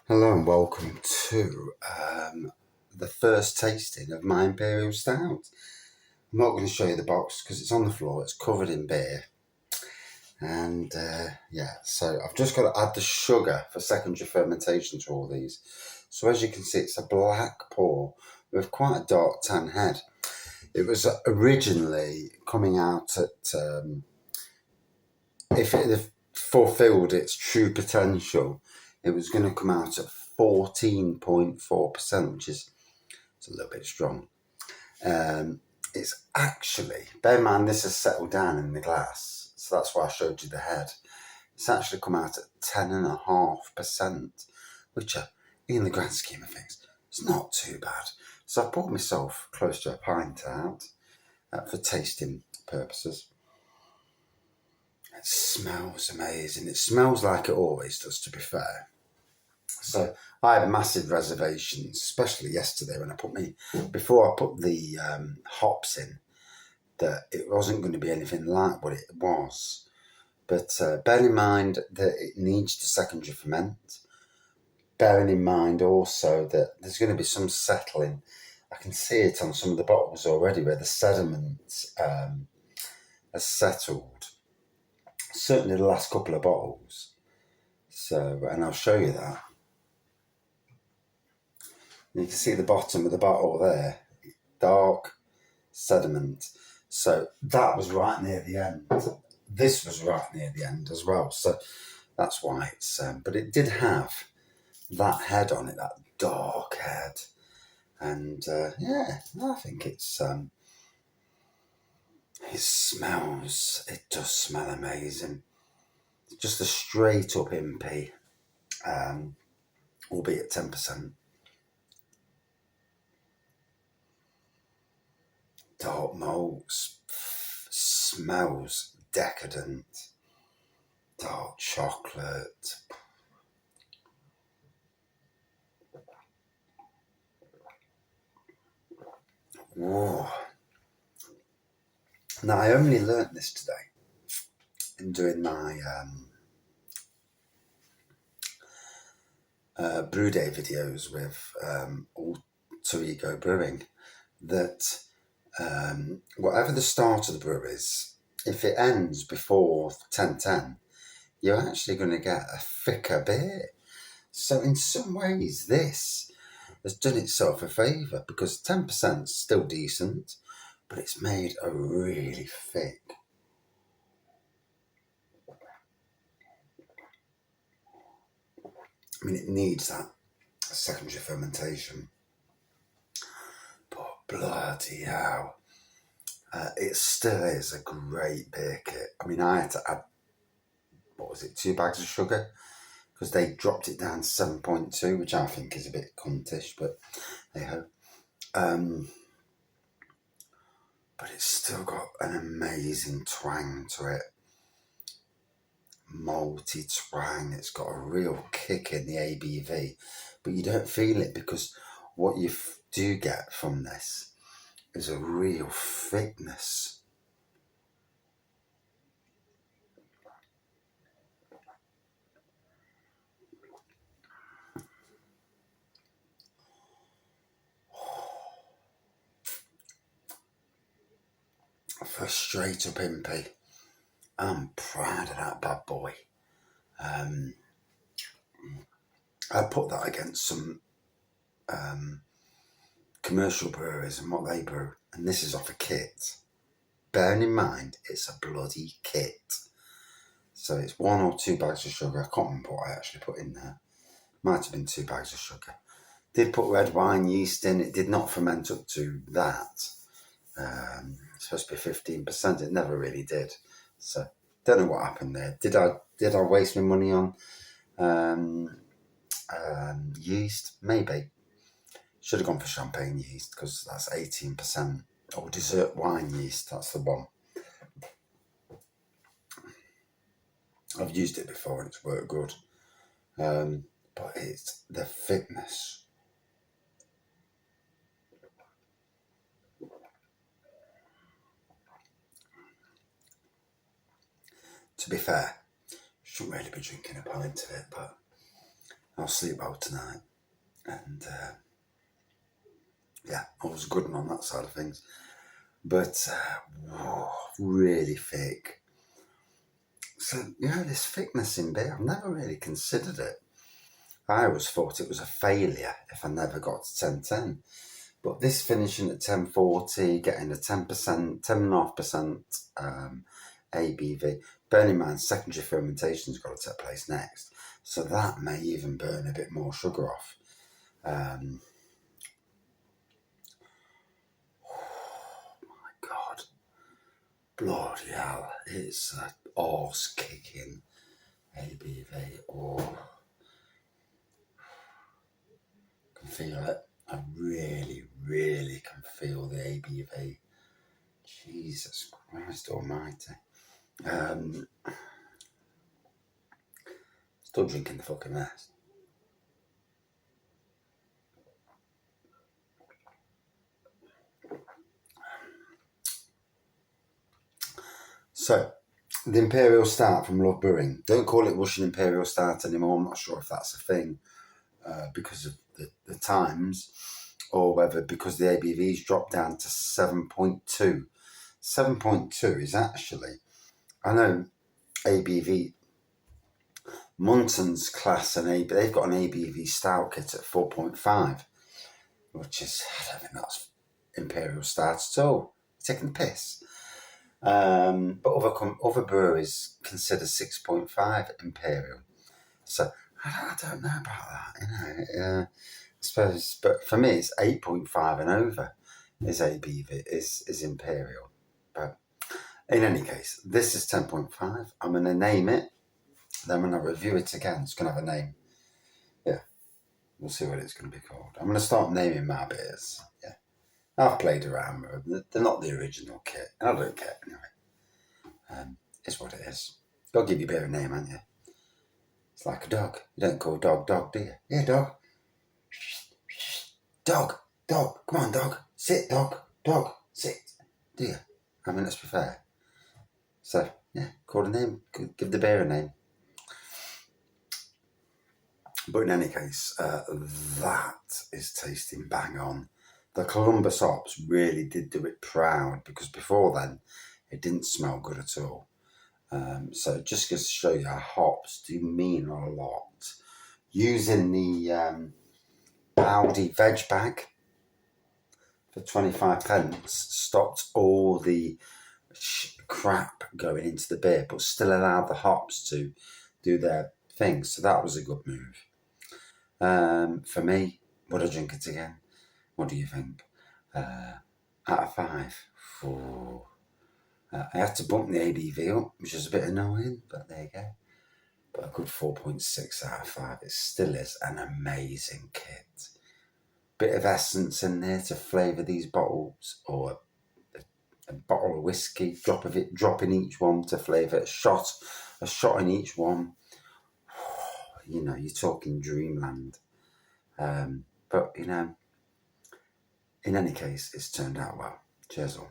Hello and welcome to the first tasting of my Imperial Stout. I'm not going to show you the box because it's on the floor, it's covered in beer. And so I've just got to add the sugar for secondary fermentation to all these. So as you can see, it's a black pour with quite a dark tan head. It was originally coming out at, if it had fulfilled its true potential, it was going to come out at 14.4%, which is a little bit strong. It's actually, bear in mind this has settled down in the glass, so that's why I showed you the head. It's actually come out at 10.5%, which in the grand scheme of things, it's not too bad. So I poured myself close to a pint out for tasting purposes. It smells amazing. It smells like it always does, to be fair. So I had massive reservations, especially yesterday when before I put the hops in, that it wasn't going to be anything like what it was. But bearing in mind that it needs to secondary ferment, bearing in mind also that there's going to be some settling. I can see it on some of the bottles already where the sediment has settled. Certainly the last couple of bottles. So, and I'll show you that. You can see the bottom of the bottle there, dark sediment. So that was right near the end. This was right near the end as well. So that's why it's, but it did have that head on it, that dark head. And I think it does smell amazing. It's just a straight up impy, albeit 10%. Dark malts, smells decadent. Dark chocolate. Whoa. Now, I only learnt this today in doing my brew day videos with Alter Ego Brewing, that whatever the start of the brew is, if it ends before 10:10, you're actually going to get a thicker beer. So in some ways, this has done itself a favour because 10% is still decent, but it's made a really thick. I mean, it needs that secondary fermentation. But bloody hell, it still is a great beer kit. I mean, I had to add, 2 bags of sugar? Because they dropped it down to 7.2, which I think is a bit cuntish, but hey ho. But it's still got an amazing twang to it. Malty twang. It's got a real kick in the ABV, but you don't feel it because what you do get from this is a real thickness. For a straight up impy, I'm proud of that bad boy. I put that against some commercial breweries and what they brew, and this is off a kit. Bearing in mind, it's a bloody kit. So it's 1 or 2 bags of sugar. I can't remember what I actually put in there. Might have been 2 bags of sugar. Did put red wine yeast in. It did not ferment up to that. It's supposed to be 15%. It never really did. So don't know what happened there. Did I waste my money on yeast? Maybe. Should have gone for champagne yeast because that's 18%. Or dessert wine yeast. That's the one. I've used it before and it's worked good. But it's the thickness. To be fair, shouldn't really be drinking a pint of it, but I'll sleep well tonight. And yeah, I was good on that side of things. But really thick. So, this thickness in beer, I've never really considered it. I always thought it was a failure if I never got to 1010. But this finishing at 1040, getting a 10%, 10.5% ABV. Bearing in mind, secondary fermentation's got to take place next. So that may even burn a bit more sugar off. Oh my God. Bloody hell. It's an arse-kicking ABV. Oh, I can feel it. I really, really can feel the ABV. Jesus Christ almighty. Still drinking the fucking mess. So, the Imperial Stout from Love Brewing. Don't call it Russian Imperial Stout anymore. I'm not sure if that's a thing because of the times, or whether because the ABV's dropped down to 7.2. 7.2 is actually, I know ABV, Munton's class and they've got an ABV Stout kit at 4.5, which is, I don't think that's Imperial Stout at all. Taking the piss. But other breweries consider 6.5 Imperial. So I don't know about that, I suppose. But for me, it's 8.5 and over is ABV, is Imperial. But in any case, this is 10.5. I'm going to name it. Then when I review it again, it's going to have a name. Yeah, we'll see what it's going to be called. I'm going to start naming my beers. Yeah, I've played around with them. They're not the original kit, and I don't care anyway. It's what it is. Gotta give your beer a name, haven't you? It's like a dog. You don't call dog, do you? Yeah, dog. Dog. Come on, dog. Sit, dog. Sit. Do you? I mean, let's be fair. So, yeah, call a name. Give the beer a name. But in any case, that is tasting bang on. The Columbus hops really did do it proud, because before then, it didn't smell good at all. So just to show you how hops do mean a lot. Using the Aldi veg bag for 25p stopped all the crap going into the beer, but still allowed the hops to do their thing. So that was a good move. For me, would I drink it again? What do you think? Out of 5. I had to bump the ABV up, which is a bit annoying, but there you go. But a good 4.6 out of 5. It still is an amazing kit. Bit of essence in there to flavour these bottles, or a bottle of whiskey, drop in each one to flavour a shot in each one. You're talking dreamland. But in any case, it's turned out well. Cheers all.